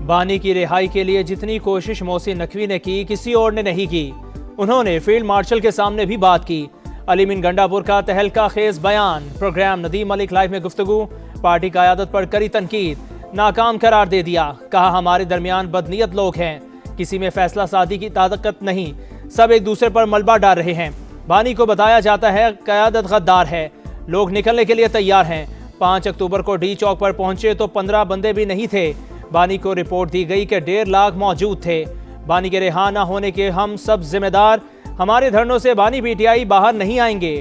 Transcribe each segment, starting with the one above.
बानी की रिहाई के लिए जितनी कोशिश मोहसिन नकवी ने की, किसी और ने नहीं की। उन्होंने फील्ड मार्शल के सामने भी बात की। अली मिन गंडापुर का तहलका खेज बयान। प्रोग्राम नदीम मलिक लाइव में गुफ्तगू। पार्टी क़यादत पर करी तनकीद, नाकाम करार दे दिया। कहा हमारे दरमियान बदनीयत लोग हैं, किसी में फैसला सादी की ताकत नहीं, सब एक दूसरे पर मलबा डाल रहे हैं। बानी को बताया जाता है क़यादत गद्दार है, लोग निकलने के लिए तैयार हैं। 5 अक्टूबर को डी चौक पर पहुंचे तो 15 बंदे भी नहीं थे। बानी को रिपोर्ट दी गई कि 1.5 लाख मौजूद थे। बानी के रिहा न होने के हम सब जिम्मेदार, हमारे धरनों से बानी पीटीआई बाहर नहीं आएंगे।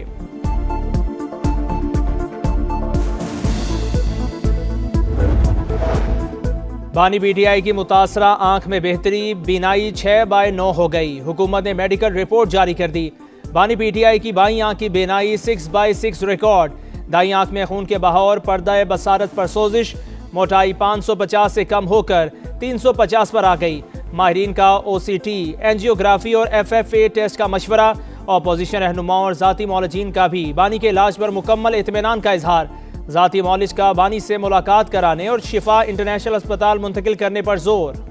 बानी पीटीआई की मुतासरा आंख में बेहतरी, बीनाई 6/9 हो गई। हुकूमत ने मेडिकल रिपोर्ट जारी कर दी। बानी पीटीआई की बाई आंख की बीनाई 6/6 रिकॉर्ड। दाई आंख में खून के बहाव, पर्दा बसारत पर सोजिश, मोटाई 550 से कम होकर 350 पर आ गई। माहिरीन का ओसीटी, एंजियोग्राफी और FFA टेस्ट का मशवरा। अपोजिशन रहनुमाओं और ज़ाती मौलजीन का भी बानी के इलाज पर मुकम्मल इत्मीनान का इजहार। ज़ाती मौलिज का बानी से मुलाकात कराने और शिफा इंटरनेशनल अस्पताल मुंतकिल करने पर जोर।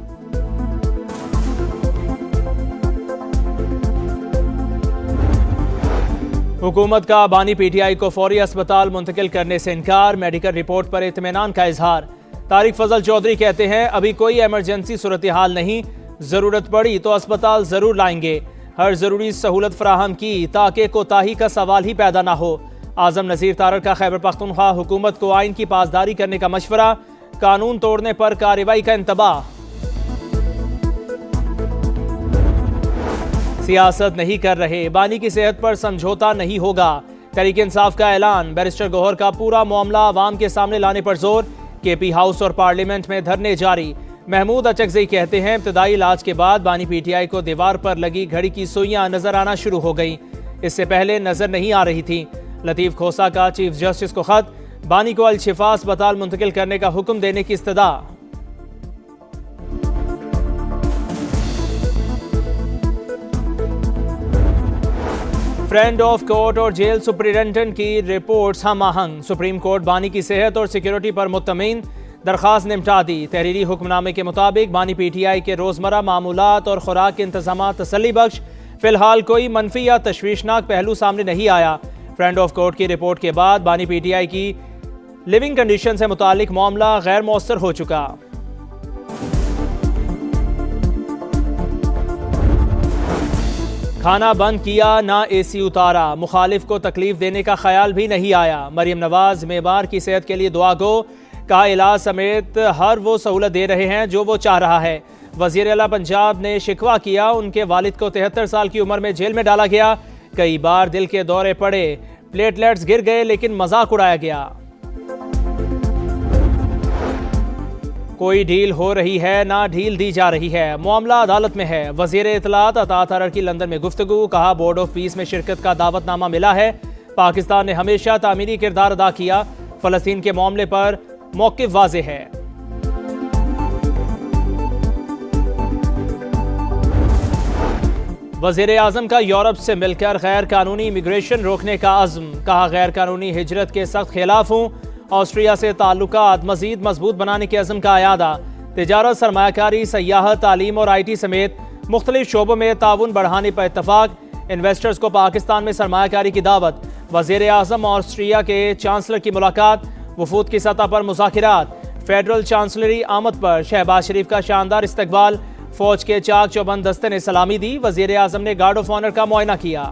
हुकूमत का बानी पीटीआई को फौरी अस्पताल मुंतकिल करने से इनकार। मेडिकल रिपोर्ट पर इत्मीनान का इजहार। तारिक फजल चौधरी कहते हैं अभी कोई एमरजेंसी सूरत हाल नहीं, ज़रूरत पड़ी तो अस्पताल ज़रूर लाएंगे। हर ज़रूरी सहूलत फराहम की ताकि कोताही का सवाल ही पैदा ना हो। आज़म नज़ीर तारक का खैबर पख्तूनख्वा हुकूमत को आइन की पासदारी करने का मशवरा। कानून तोड़ने पर कार्रवाई का इंतबाह। सियासत नहीं कर रहे, बानी की सेहत पर समझौता नहीं होगा। तहरीक इंसाफ का ऐलान। बैरिस्टर गौहर का पूरा मामला आवाम के सामने लाने पर जोर। केपी हाउस और पार्लियामेंट में धरने जारी। महमूद अचकज़ई कहते हैं इब्तदाई इलाज के बाद बानी पीटीआई को दीवार पर लगी घड़ी की सुइयां नजर आना शुरू हो गई, इससे पहले नजर नहीं आ रही थी। लतीफ़ खोसा का चीफ जस्टिस को खत। बानी को अल-शिफा अस्पताल मुंतकिल करने का हुक्म देने की इस्तदा। फ्रेंड ऑफ कोर्ट और जेल सुपरिटेंडेंट की रिपोर्ट्स हम आहंग। सुप्रीम कोर्ट बानी की सेहत और सिक्योरिटी पर मुतमईन, दरख्वास्त निपटा दी। तहरीरी हुक्मनामे के मुताबिक बानी पीटीआई के रोजमर्रा मामूलात और खुराक के इंतजाम तसल्ली बख्श। फिलहाल कोई मनफी या तशवीशनाक पहलू सामने नहीं आया। फ्रेंड ऑफ कोर्ट की रिपोर्ट के बाद बानी पीटीआई की लिविंग कंडीशन से मुतालिक मामला गैर मौसर हो चुका। खाना बंद किया, ना AC उतारा, मुखालिफ को तकलीफ देने का ख्याल भी नहीं आया। मरियम नवाज मेबार की सेहत के लिए दुआ गो। कहा इलाज समेत हर वो सहूलत दे रहे हैं जो वो चाह रहा है। वजीर आला पंजाब ने शिकवा किया उनके वालिद को 73 साल की उम्र में जेल में डाला गया। कई बार दिल के दौरे पड़े, प्लेटलेट्स गिर गए लेकिन मजाक उड़ाया गया। कोई ढील हो रही है ना ढील दी जा रही है, मामला अदालत में है। वजीर इत्तलात अतात अरर की लंदन में गुफ्तगू। कहा बोर्ड ऑफ पीस में शिरकत का दावतनामा मिला है। पाकिस्तान ने हमेशा तामीरी किरदार अदा किया। फलस्तीन के मामले पर मौक़िफ़ वाज़ेह है। वज़ीर आज़म का यूरोप से मिलकर गैर कानूनी इमिग्रेशन रोकने का अज़्म। कहा गैर कानूनी हिजरत के सख्त खिलाफ हूँ। ऑस्ट्रिया से ताल्लुकात मज़ीद मजबूत बनाने के अज़्म का अयादा। तिजारत, सरमायाकारी, सयाहत, तालीम और IT समेत मुख्तलिफ शोबों में ताउन बढ़ाने पर इत्तफाक। इन्वेस्टर्स को पाकिस्तान में सरमायाकारी की दावत। वज़ीर आज़म ऑस्ट्रिया के चांसलर की मुलाकात। वफूद की सतह पर मुज़ाकिरात। फेडरल चांसलरी आमद पर शहबाज शरीफ का शानदार इस्तकबाल। फौज के चाक चौबंद दस्ते ने सलामी दी। वज़ीर आज़म ने गार्ड ऑफ ऑनर का मुआयना किया।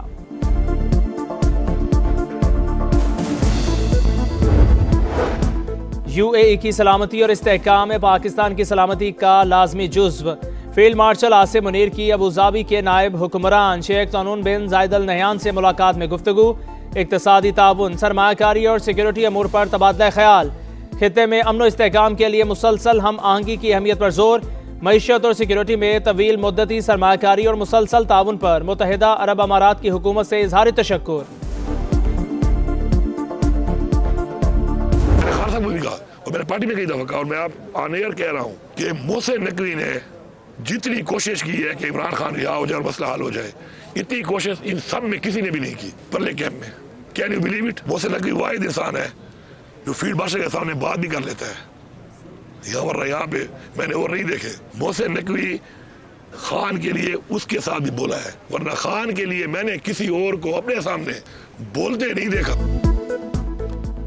UAE की सलामती और इस्तेहकाम में पाकिस्तान की सलामती का लाजमी जुज़्व। फील्ड मार्शल आसिम मुनीर की अबूधाबी के नायब हुक्मरान शेख तनून बिन जायद अल नहयान से मुलाकात में गुफ्तगू। इक्तसादी ताउन, सरमायाकारी और सिक्योरिटी अमूर पर तबादला ख्याल। खित्ते में अमन और इस्तेहकाम के लिए मुसलसल हम आहंगी की अहमियत पर जोर। मईशत और सिक्योरिटी में तवील मुद्दती सरमायाकारी और मुसलसल ताउन पर मुत्तहिदा अरब अमारात की हुकूमत से इजहार तशक्कुर। और मैंने पार्टी में कई दफा कहा और मैं आप ऑन एयर कह रहा हूँ कि मोहसिन नकवी ने जितनी कोशिश की है कि इमरान खान रिहा हो जाए और मसला हल हो जाए, इतनी कोशिश इन सब में किसी ने भी नहीं की परले कैंप में। Can you believe it? Mohsin Naqvi वाहिद इंसान है जो फील्ड मार्शल के सामने बात भी कर लेता है। या वरना यहाँ पे मैंने और नहीं देखे। मोहसिन नकवी खान के लिए उसके साथ भी बोला है, वरना खान के लिए मैंने किसी और को अपने सामने बोलते नहीं देखा।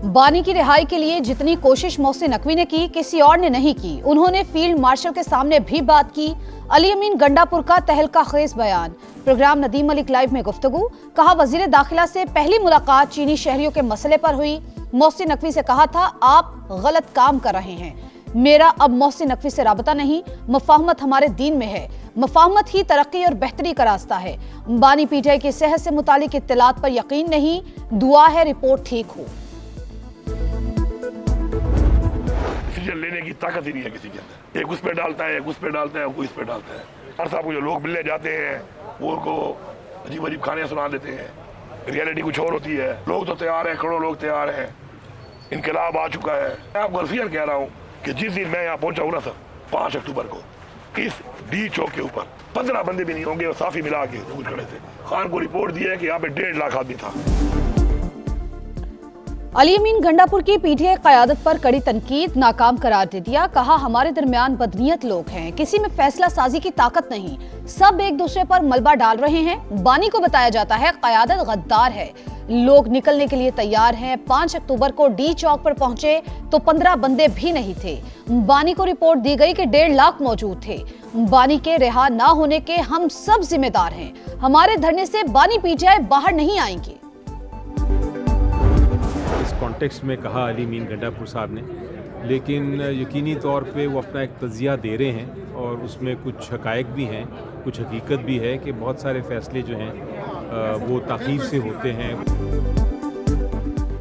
बानी की रिहाई के लिए जितनी कोशिश मोहसिन नकवी ने की, किसी और ने नहीं की। उन्होंने फील्ड मार्शल के सामने भी बात की। अली अमीन गंडापुर का तहलका खेज बयान। प्रोग्राम नदीम मलिक लाइव में गुफ्तगू। कहा, वजीर दाखिला से पहली मुलाकात चीनी शहरियों के मसले पर हुई। मोहसिन नकवी से कहा था, आप गलत काम कर रहे हैं। मेरा अब मोहसिन नकवी से राबता नहीं। मफाहमत हमारे दीन में है। मफाहमत ही तरक्की और बेहतरी का रास्ता है। बानी पीटीआई की सेहत से मुतालिक इत्तलात पर यकीन नहीं। दुआ है रिपोर्ट ठीक हो। डिसीजन लेने की ताकत ही नहीं है किसी के अंदर। एक उस पे डालता है, एक उस पे डालता है, कोई इस पे डालता है। हर साहब को जो लोग मिलने जाते हैं वो उनको अजीब अजीब खाने सुना देते हैं। रियलिटी कुछ और होती है। लोग तो तैयार हैं, करोड़ों लोग तैयार हैं। इनकलाब आ चुका है। मैं आपको अल्फियन कह रहा हूँ कि जिस दिन मैं यहाँ पहुंचा हूँ ना सर, 5 अक्टूबर को, इस डी चौक के ऊपर 15 बंदे भी नहीं होंगे और साफी मिला के कुछ खड़े थे। खान को रिपोर्ट दी है कि यहाँ पे 1.5 लाख आदमी था। अली अमीन गंडापुर की पीटीआई क़यादत पर कड़ी तनकीद, नाकाम करार दे दिया। कहा, हमारे दरमियान बदनीयत लोग हैं, किसी में फैसला साजी की ताकत नहीं, सब एक दूसरे पर मलबा डाल रहे हैं। बानी को बताया जाता है क़यादत गद्दार है। लोग निकलने के लिए तैयार हैं। 5 अक्टूबर को डी चौक पर पहुंचे तो 15 बंदे भी नहीं थे। बानी को रिपोर्ट दी गई कि 1.5 लाख मौजूद थे। बानी के रिहा ना होने के हम सब जिम्मेदार हैं। हमारे धरने से बानी पीटीआई बाहर नहीं आएंगे। इस कॉन्टेक्स्ट में कहा अली अमीन गंडापुर साहब ने, लेकिन यकीनी तौर पे वो अपना एक तज़िया दे रहे हैं और उसमें कुछ हक़ाइक़ भी हैं, कुछ हकीकत भी है कि बहुत सारे फ़ैसले जो हैं वो ताख़ीर से होते हैं।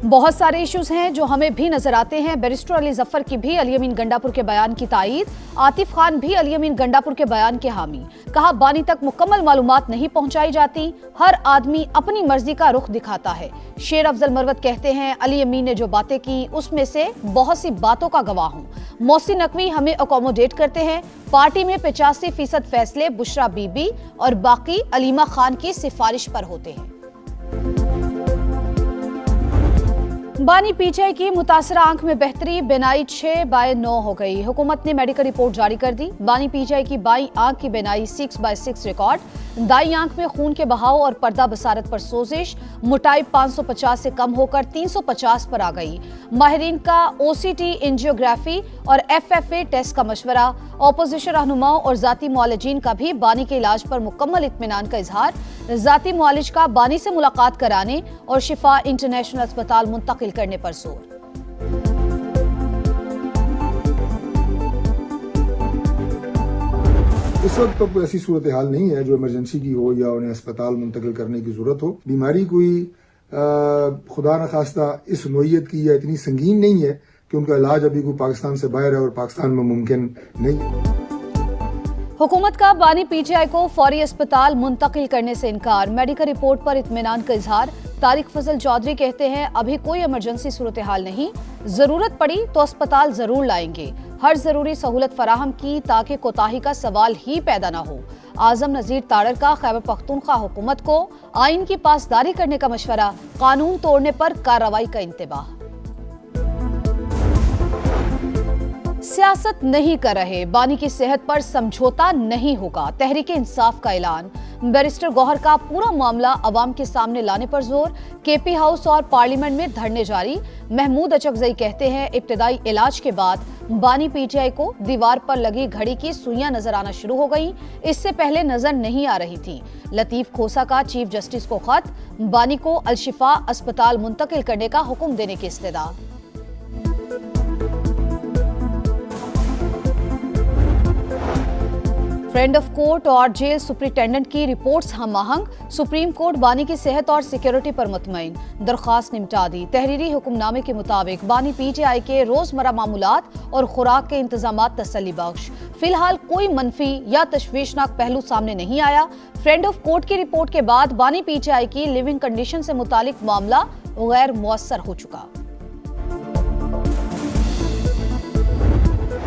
बहुत सारे इश्यूज हैं जो हमें भी नजर आते हैं। बैरिस्टर अली जफर की भी अली अमीन गंडापुर के बयान की तायीद। आतिफ खान भी अली अमीन गंडापुर के बयान के हामी। कहा, बानी तक मुकम्मल मालूमात नहीं पहुंचाई जाती, हर आदमी अपनी मर्जी का रुख दिखाता है। शेर अफजल मरवत कहते हैं, अली अमीन ने जो बातें की उसमें से बहुत सी बातों का गवाह हूं। मोहसिन नकवी हमें अकोमोडेट करते हैं। पार्टी में 85% फैसले बुशरा बीबी और बाकी अलीमा खान की सिफारिश पर होते हैं। बानी पीटीआई की मुतासरा आंख में बेहतरी, बिनाई 6/9 हो गई। हुकूमत ने मेडिकल रिपोर्ट जारी कर दी। बानी पीटीआई की बाई आंख की बिनाई 6/6 रिकॉर्ड। दाई आंख में खून के बहाव और पर्दा बसारत पर सोजिश। मोटाई 550 से कम होकर 350 पर आ गई। माहिरीन का ओसीटी एंजियोग्राफी और FFA टेस्ट का मशवरा। ऑपोजिशन रहनुमाओं और जाती मुआलिजीन का भी बानी के इलाज पर मुकम्मल इत्मीनान का इजहार। जाती मुआलिज का बानी से मुलाकात कराने और शिफा इंटरनेशनल अस्पताल मुंतकिल करने पर जोर। इस वक्त तो कोई ऐसी सूरत हाल नहीं है जो इमरजेंसी की हो या उन्हें अस्पताल मुंतकिल करने की जरूरत हो। बीमारी कोई खुदा न खास्ता इस नोयत की या इतनी संगीन नहीं है कि उनका इलाज अभी कोई पाकिस्तान से बाहर है और पाकिस्तान में मुमकिन नहीं है। हुकूमत का बानी पीटीआई को फौरी अस्पताल मुंतकिल करने से इनकार। मेडिकल रिपोर्ट पर इत्मीनान का इजहार। तारिक फजल चौधरी कहते हैं, अभी कोई इमरजेंसी सूरत हाल नहीं, जरूरत पड़ी तो अस्पताल जरूर लाएंगे। हर जरूरी सहूलत फराहम की ताकि कोताही का सवाल ही पैदा न हो। आजम नजीर ताड़र का खैबर पख्तूनख्वा हुकूमत को आइन की पासदारी करने का मशवरा। कानून तोड़ने पर कार्रवाई का इंतबाह। सियासत नहीं कर रहे, बानी की सेहत पर समझौता नहीं होगा। तहरीके इंसाफ का ऐलान। बैरिस्टर गौहर का पूरा मामला अवाम के सामने लाने पर जोर। केपी हाउस और पार्लियामेंट में धरने जारी। महमूद अचकजई कहते हैं, इब्तिदाई इलाज के बाद बानी पीटीआई को दीवार पर लगी घड़ी की सुइयां नजर आना शुरू हो गई। इससे पहले नजर नहीं आ रही थी। लतीफ खोसा का चीफ जस्टिस को खत। बानी को अलशिफा अस्पताल मुंतकिल करने का हुक्म देने की इस्तदा। फ्रेंड ऑफ कोर्ट और जेल सुप्रिंटेंडेंट की रिपोर्ट्स हम आहंग। सुप्रीम कोर्ट बानी की सेहत और सिक्योरिटी पर मुतमईन। दरख्वास्त निपटा दी। तहरीरी हुक्मनामे के मुताबिक बानी पीटीआई के रोजमर्रा मामूलात और खुराक के इंतजामात तसल्ली बख्श। फिलहाल कोई मनफी या तशवीशनाक पहलू सामने नहीं आया। फ्रेंड ऑफ कोर्ट की रिपोर्ट के बाद बानी पीटीआई की लिविंग कंडीशन से मुतालिक मामला गैर मुअस्सर हो चुका।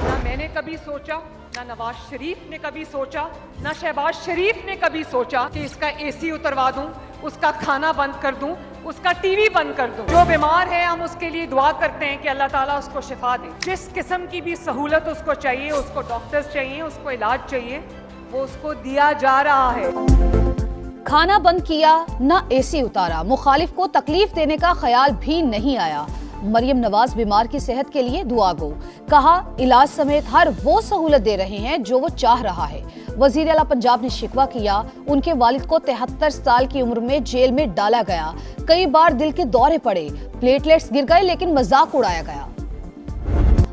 ना मैंने कभी सोचा, ना नवाज शरीफ ने कभी सोचा, ना शहबाज शरीफ ने कभी सोचा कि इसका AC उतरवा दूं, उसका खाना बंद कर दूं, उसका टीवी बंद कर दो। जो बीमार है हम उसके लिए दुआ करते हैं कि अल्लाह ताला उसको शिफा दे। जिस किस्म की भी सहूलत उसको चाहिए, उसको डॉक्टर्स चाहिए, उसको इलाज चाहिए, वो उसको दिया जा रहा है। खाना बंद किया, न एसी उतारा, मुखालिफ को तकलीफ देने का ख्याल भी नहीं आया। मरियम नवाज बीमार की सेहत के लिए दुआ गो, कहा इलाज समेत हर वो सहूलत दे रहे हैं जो वो चाह रहा है। वजीर आला पंजाब ने शिकवा किया, उनके वालिद को 73 साल की उम्र में जेल में डाला गया, कई बार दिल के दौरे पड़े, प्लेटलेट्स गिर गए लेकिन मजाक उड़ाया गया।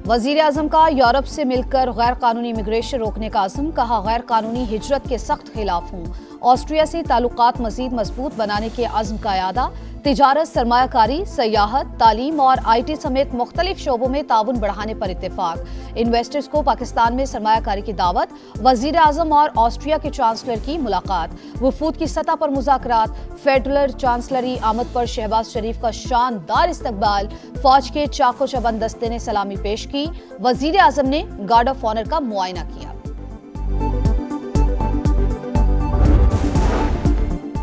वजीर आजम का यूरोप से मिलकर गैर कानूनी इमिग्रेशन रोकने का आज़म, कहा गैर कानूनी हिजरत के सख्त खिलाफ हूँ। ऑस्ट्रिया से ताल्लुकात मजीद मजबूत बनाने के आज़म का यादा, तिजारत, सरमायाकारी, सयाहत, तालीम और IT समेत मुख्तलिफ शोबों में ताउन बढ़ाने पर इत्तेफाक। इन्वेस्टर्स को पाकिस्तान में सरमायाकारी की दावत, वजीर आजम और ऑस्ट्रिया के चांसलर की मुलाकात, वफूद की सतह पर मुज़ाकरात, फेडरल चांसलरी आमद पर शहबाज शरीफ का शानदार इस्तकबाल, फौज के चाको चबंद दस्ते ने सलामी पेश की, वजीर आजम ने गार्ड ऑफ ऑनर का मुआयना किया।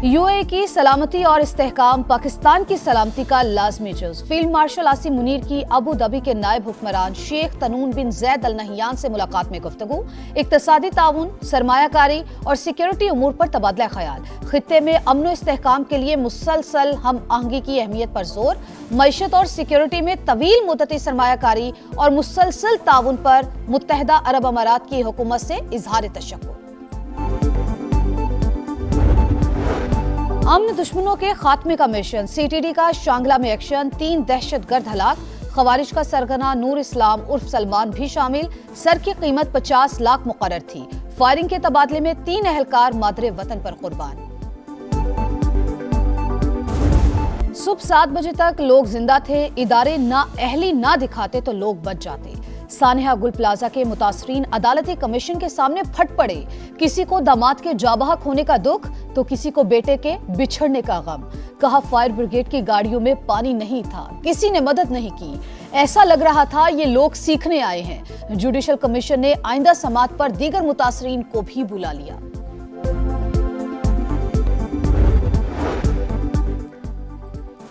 यूएई की सलामती और इस्तेहकाम पाकिस्तान की सलामती का लाजमी जुज़। फील्ड मार्शल आसिम मुनीर की अबू धाबी के नायब हुक्मरान शेख तनून बिन जैद अल नहयान से मुलाकात में गुफ्तगू, इक्तसादी ताउन, सरमायाकारी और सिक्योरिटी उमूर पर तबादला ख्याल, खित्ते में अमन व इस्तेहकाम के लिए मुसलसल हम आहंगी की अहमियत पर जोर, मईशत और सिक्योरिटी में तवील मुद्दती सरमायाकारी और मुसलसल ताउन पर मुत्तहदा अरब अमारात की हुकूमत से इजहार तशक्कुर। अमन दुश्मनों के खात्मे का मिशन, CTD का शांगला में एक्शन, 3 दहशतगर्द हलाक, खवारिज का सरगना नूर इस्लाम उर्फ सलमान भी शामिल, सर की कीमत 50 लाख मुकर्रर थी। फायरिंग के तबादले में 3 अहलकार मादरे वतन पर कुर्बान। सुबह 7 बजे तक लोग जिंदा थे, इदारे ना अहली ना दिखाते तो लोग बच जाते। सानिया गुल प्लाजा के मुतासरीन अदालती कमीशन के सामने फट पड़े, किसी को दामाद के जाबहक होने का दुख तो किसी को बेटे के बिछड़ने का गम। कहा फायर ब्रिगेड की गाड़ियों में पानी नहीं था, किसी ने मदद नहीं की, ऐसा लग रहा था ये लोग सीखने आए हैं। जुडिशल कमीशन ने आइंदा समात पर दीगर मुतासरीन को भी बुला लिया।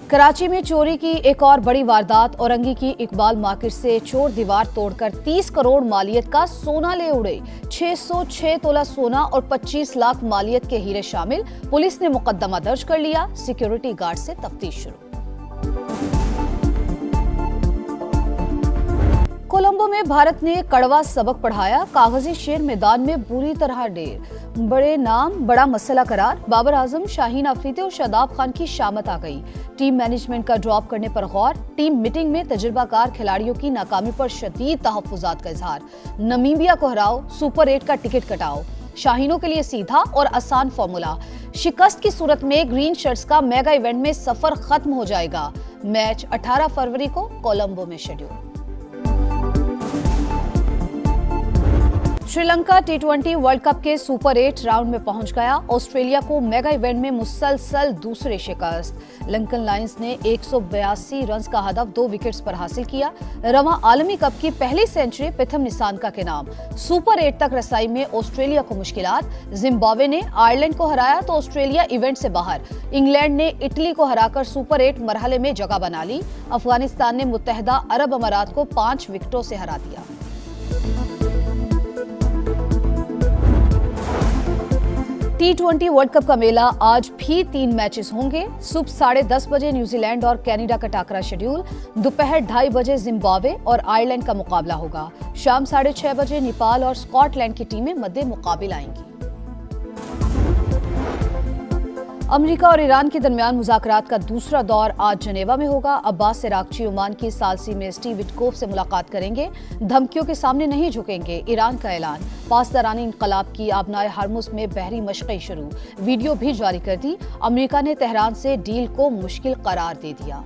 कराची में चोरी की एक और बड़ी वारदात, औरंगी की इकबाल मार्केट से चोर दीवार तोड़कर 30 करोड़ मालियत का सोना ले उड़े। 606 तोला सोना और 25 लाख मालियत के हीरे शामिल। पुलिस ने मुकदमा दर्ज कर लिया, सिक्योरिटी गार्ड से तफ्तीश शुरू। कोलंबो में भारत ने कड़वा सबक पढ़ाया, कागजी शेर मैदान में बुरी तरह ढेर। बड़े नाम बड़ा मसला करार, बाबर आजम, शाहीन अफरीदी और शादाब खान की शामत आ गई। टीम मैनेजमेंट का ड्रॉप करने पर गौर, टीम मीटिंग में तजुर्बाकार खिलाड़ियों की नाकामी पर शदीद तहफ्फुजात का इजहार। नमीबिया को हराओ, सुपर 8 का टिकट कटाओ। शाहीनों के लिए सीधा और आसान फॉर्मूला, शिकस्त की सूरत में ग्रीन शर्ट्स का मेगा इवेंट में सफर खत्म हो जाएगा। मैच 18 फरवरी को कोलंबो में schedule. Sri Lanka T20 world cup के सुपर 8 राउंड में पहुंच गया। ऑस्ट्रेलिया को मेगा इवेंट में मुसलसल दूसरे शिकस्त। लंकन लायंस ने 182 रन्स का हदफ 2 विकेट्स पर हासिल किया। रवां आलमी कप की पहली सेंचुरी प्रथम निसानका के नाम। सुपर 8 तक रसाई में ऑस्ट्रेलिया को मुश्किलात। जिम्बाब्वे ने आयरलैंड को हराया तो ऑस्ट्रेलिया इवेंट से बाहर। इंग्लैंड ने इटली को हराकर सुपर 8 मरहले में जगह बना ली। अफगानिस्तान ने मुत्तहदा अरब अमारात को 5 विकेटों से हरा दिया। T20 वर्ल्ड कप का मेला आज भी 3 मैचेस होंगे। सुबह 10:30 बजे न्यूजीलैंड और कनाडा का टाकरा शेड्यूल। दोपहर 2:30 बजे जिम्बाब्वे और आयरलैंड का मुकाबला होगा। शाम 6:30 बजे नेपाल और स्कॉटलैंड की टीमें मद्दे मुकाबिल आएंगी। अमेरिका और ईरान के दरमियान मुज़ाकरात का दूसरा दौर आज जनेवा में होगा। अब्बास इराक्ची ओमान की सालसी में स्टीव विटकोफ से मुलाकात करेंगे। धमकियों के सामने नहीं झुकेंगे, ईरान का ऐलान। पासदारानी इनकलाब की आबनाए हरमुज में बहरी मशक़ें शुरू, वीडियो भी जारी कर दी। अमेरिका ने तेहरान से डील को मुश्किल करार दे दिया।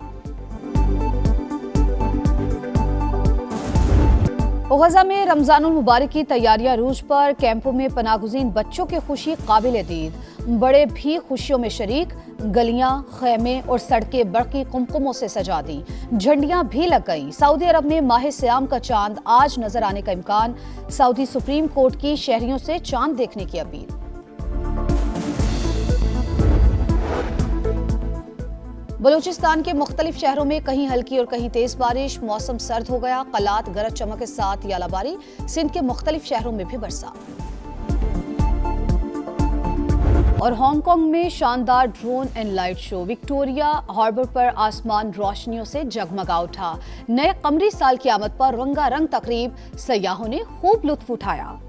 गजा में रमजानुल मुबारक की तैयारियां रूज पर। कैंपों में पनागुज़ीन बच्चों की खुशी काबिल दीद, बड़े भी खुशियों में शरीक। गलियां, खेमे और सड़कें बड़की कुमकुमों से सजा दी, झंडियां भी लग गई। सऊदी अरब में माह सियाम का चांद आज नजर आने का इम्कान। सऊदी सुप्रीम कोर्ट की शहरियों से चांद देखने की अपील। बलूचिस्तान के मुख्तलिफ शहरों में कहीं हल्की और कहीं तेज बारिश, मौसम सर्द हो गया। कलात गरज चमक के साथ यालाबारी, सिंध के मुख्तलिफ शहरों में भी बरसात। और हांगकांग में शानदार drone and light show, Victoria harbour पर आसमान रोशनियों से जगमगा उठा। नए कमरी साल की आमद पर रंगारंग तकरीब, सयाहों ने खूब लुत्फ उठाया।